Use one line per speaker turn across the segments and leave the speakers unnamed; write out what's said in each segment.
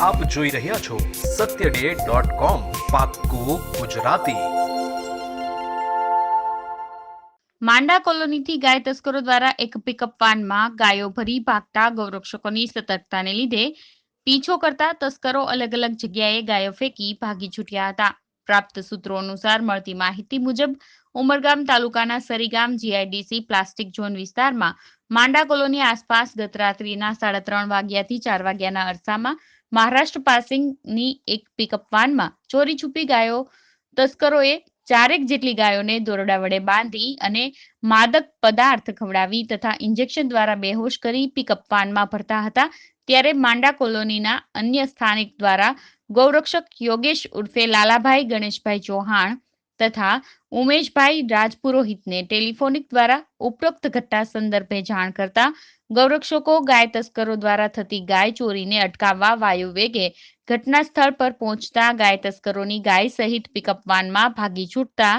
આપ જોઈ રહ્યા છો satyday.com પાક્કું ગુજરાતી.
માંડા કોલોનીથી ગાય તસ્કરો દ્વારા એક પિકઅપ વાનમાં ગાયો ભરી ભાગતા ગૌરક્ષકોની સતર્કતાને લીધે પીછો કરતા તસ્કરો અલગ અલગ જગ્યાએ ગાયો ફેંકી ભાગી છૂટ્યા હતા. પ્રાપ્ત સૂત્રો અનુસાર મળતી માહિતી મુજબ ઉમરગામ તાલુકાના સરીગામ જીઆઈડીસી પ્લાસ્ટિક ઝોન વિસ્તારમાં માંડા કોલોની આસપાસ ગત રાત્રિના 3:30 વાગ્યાથી 4 વાગ્યાના અરસામાં મહારાષ્ટ્ર પાસિંગની એક પિકઅપ વાનમાં ચોરી છુપી ગાયો તસ્કરોએ 4 જેટલી ગાયોને દોરડા વડે બાંધી અને માદક પદાર્થ ખવડાવી તથા ઇન્જેક્શન દ્વારા બેહોશ કરી પિકઅપ વાનમાં ભરતા હતા. ત્યારે માંડા કોલોનીના અન્ય સ્થાનિક દ્વારા ગૌરક્ષક યોગેશ ઉર્ફે લાલાભાઈ ગણેશભાઈ ચૌહાણ તથા ઉમેશભાઈ રાજપુરોહિતને ટેલિફોનિક દ્વારા ઉપરોક્ત ઘટના સંદર્ભે જાણ કરતા ગૌરક્ષકો ગાય તસ્કરો દ્વારા થતી ગાય ચોરીને અટકાવવા વાયુ વેગે ઘટના સ્થળ પર પહોંચતા ગાય તસ્કરોની ગાય સહિત પિકઅપ વાનમાં ભાગી છૂટતા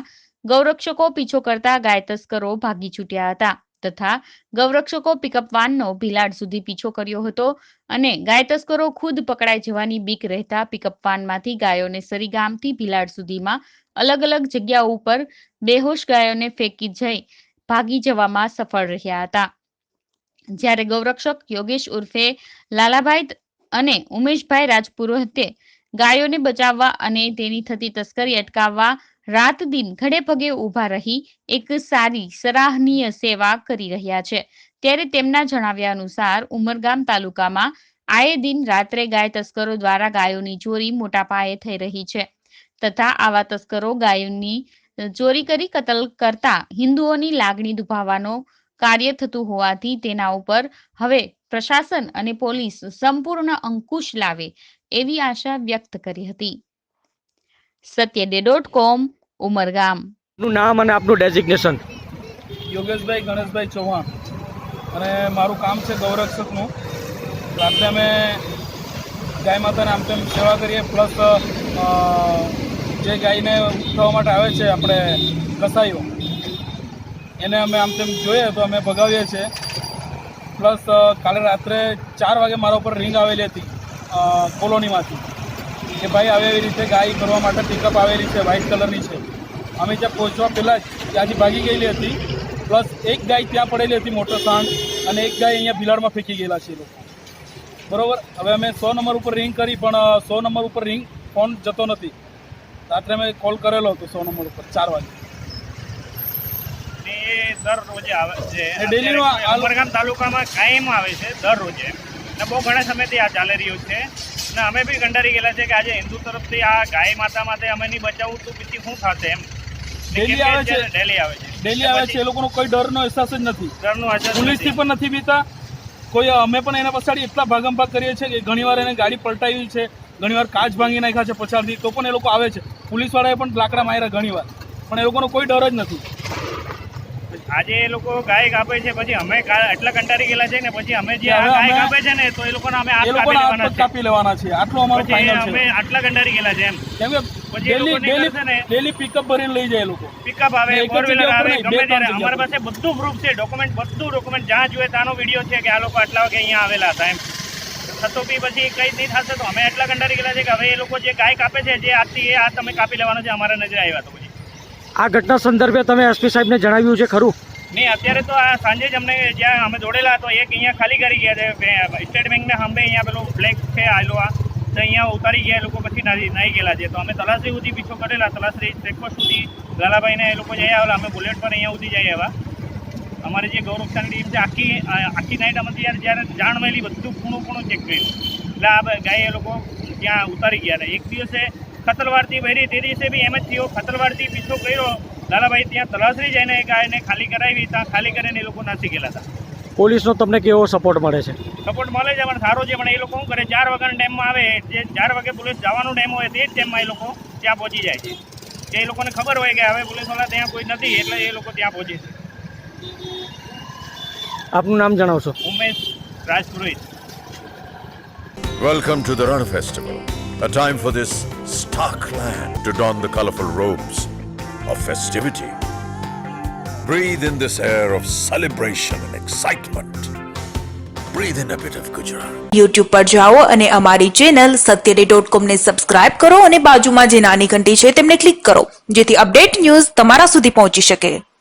ગૌરક્ષકો પીછો કરતા ગાય તસ્કરો ભાગી છૂટ્યા હતા તથા ગૌરક્ષકો પિકઅપ વાનનો ભીલાડ સુધી પીછો કર્યો હતો અને ગાય તસ્કરો ખુદ પકડાઈ જવાની બીક રહેતા પિકઅપ વાનમાંથી ગાયોને સરીગામથી ભીલાડ સુધીમાં અલગ અલગ જગ્યાઓ ઉપર બેહોશ ગાયોને ફેંકી જઈ ભાગી જવામાં સફળ રહ્યા હતા. જ્યારે ગૌરક્ષક યોગેશ ઉર્ફે લાલાભાઈ અને ઉમેશભાઈ રાજપુરોહિતે ગાયોને બચાવવા અને તેની થતી તસ્કરી અટકાવવા રાત દિન ખડે પગે ઊભા રહી એક સારી સરાહનીય સેવા કરી રહ્યા છે. ત્યારે તેમના જણાવ્યા અનુસાર ઉમરગામ તાલુકામાં આયે દિન રાત્રે ગાય તસ્કરો દ્વારા ગાયોની ચોરી મોટા પાયે થઈ રહી છે તથા આવા તસ્કરો ગાયોની ચોરી કરી કતલ કરતા હિન્દુઓની લાગણી દુભાવવાનો કાર્ય થતું હોવાથી તેના ઉપર હવે પ્રશાસન અને પોલીસ સંપૂર્ણ અંકુશ લાવે એવી આશા વ્યક્ત કરી હતી. satyday.com ઉમરગામ.
નું નામ અને આપનું ડેઝિગ્નેશન?
યોગેશભાઈ ગણેશભાઈ ચૌહાણ અને મારું કામ છે ગૌરક્ષકનું. રાત્રે અમે ગાય માતાને આમ તેમ સેવા કરીએ પ્લસ જે ગાયને ઉઠાવવા માટે આવે છે આપણે કસાઈઓ એને અમે આમ તેમ જોઈએ તો અમે ભગાવીએ છીએ. પ્લસ કાલે રાત્રે 4 વાગે મારા ઉપર રિંગ આવેલી હતી કોલોનીમાંથી કે ભાઈ આવી એવી રીતે ગાય ભરવા માટે પિકઅપ આવેલી છે, વ્હાઇટ કલરની છે. અમે ત્યાં પહોંચવા પહેલાં જ ત્યાંથી ભાગી ગયેલી હતી. પ્લસ એક ગાય ત્યાં પડેલી હતી મોટો સાંડ અને એક ગાય અહીંયા ભીલાડમાં ફેંકી ગયેલા છે એ લોકો. બરાબર. હવે અમે 100 નંબર ઉપર રિંગ કરી પણ 100 નંબર ઉપર રિંગ ફોન જતો નથી. રાત્રે અમે કોલ કરેલો હતો 100 નંબર ઉપર 4 વાગે.
દર રોજે આવે છે.
ડેલીનો
ઉમરગામ તાલુકામાં કાયમ આવે છે દર રોજે ને બહુ ઘણા સમયથી આ ચાલી રહ્યું છે ને અમે બી કંટાળી ગયેલા છે કે આજે હિન્દુ તરફથી આ ગાય માતા માટે અમે નહીં બચાવવું તો પછી શું થશે એમ.
ડેલી આવે છે. ડેલી આવે છે. એ લોકોનો કોઈ ડરનો અહેસાસ જ નથી.
ડરનો અહેસાસ
પોલીસથી પણ નથી બીતા કોઈ. અમે પણ એના પછાડી એટલા ભાગમભાગ કરીએ છીએ કે ઘણીવાર એને ગાડી પલટાવી છે, ઘણીવાર કાચ ભાંગી નાખ્યા છે પછાડથી, તો પણ એ લોકો આવે છે. પોલીસવાળાએ પણ લાકડા માર્યા ઘણીવાર, પણ એ લોકોનો કોઈ ડર જ નથી.
આજે એ લોકો ગાય કાપે છે પછી અમે એટલા કંટાળી ગયેલા છે ને પછી અમે જે આ ગાય કાપે છે ને તો એ લોકોને અમે હાથ
કાપી લેવાના છે. આટલું અમારું ફાઇનલ છે.
અમે આટલા કંટાળી ગયેલા છે એમ.
કેમ કે પછી ડેલી પિકઅપ ભરીને લઈ જાય લોકો.
પિકઅપ આવે, ફોર વ્હીલર આવે, ગમે ત્યારે અમારી પાસે બધું પ્રૂફ છે, ડોક્યુમેન્ટ જ્યાં જોઈએ ત્યાંનો વિડીયો છે કે આ લોકો આટલા વાગે અહીંયા આવેલા હતા એમ. થતો બી પછી કંઈ નહીં થશે તો અમે એટલા કંટાળી ગયેલા છે કે હવે એ લોકો જે ગાય કાપે છે જે આજથી એ આ તમે કાપી લેવાનો છે અમારા નજરે આવ્યા તો પછી. આ
ઘટના સંદર્ભે તમે એસપી સાહેબને જણાવ્યું છે ખરું?
નહીં, અત્યારે તો આ સાંજે જ અમને જ્યાં અમે દોડેલા તો એક અહીંયા ખાલી કરી ગયા છે સ્ટેટ બેંકના સામે. અહીંયા પેલું બ્લેક છે આયલો આ તો અહીંયા ઉતારી ગયા લોકો પછી નાહી ગયેલા છે. તો અમે તલાસરી સુધી પીછો કરેલા, તલાસરી ચેકપોસ્ટ સુધી લાલાભાઈને એ લોકો જઈ આવેલા. અમે બુલેટ પર અહીંયા સુધી જઈ આવ્યા. અમારી જે ગૌરક્ષાની ટીમ છે આખી નાઇટ અમે જ્યારે જાણ મળેલી બધું ખૂણું ચેક કર્યું. એટલે આ ગાય એ લોકો ત્યાં ઉતારી ગયા હતા. એક દિવસે ખતલવાડથી ભરી તે દિવસે બી એમ જ થયો. ખતલવાડથી પીછો કર્યો, લાલાભાઈ ત્યાં તલાસરી જઈને ગાયને ખાલી કરાવી, ત્યાં ખાલી કરીને એ લોકો નાસી ગયેલા હતા.
પોલીસનો તમને કેવો સપોર્ટ મળે છે?
સપોર્ટ મળે છે પણ સારો છે. પણ એ લોકો શું કરે 4 વાગ્યાના ટાઈમમાં આવે, જે 4 વાગે પોલીસ જવાનો ટાઈમ હોય તે જ ટાઈમમાં એ લોકો ત્યાં પહોંચી જાય છે. કે એ લોકોને ખબર હોય કે હવે પોલીસવાળા ત્યાં કોઈ નથી એટલે એ લોકો ત્યાં પહોંચે છે.
આપનું નામ જણાવશો?
Umesh Rajpurohit.
Welcome to the Ran Festival, a time for this stark land to don the colorful robes of festivity. Breathe in this air of celebration and excitement. breathe in a bit of Gujarat.
YouTube પર જાઓ અને અમારી channel satyday.com ને subscribe કરો અને બાજુમાં જે નાની ઘંટી છે તેમને ક્લિક કરો જેથી અપડેટ ન્યૂઝ તમારા સુધી પહોંચી શકે.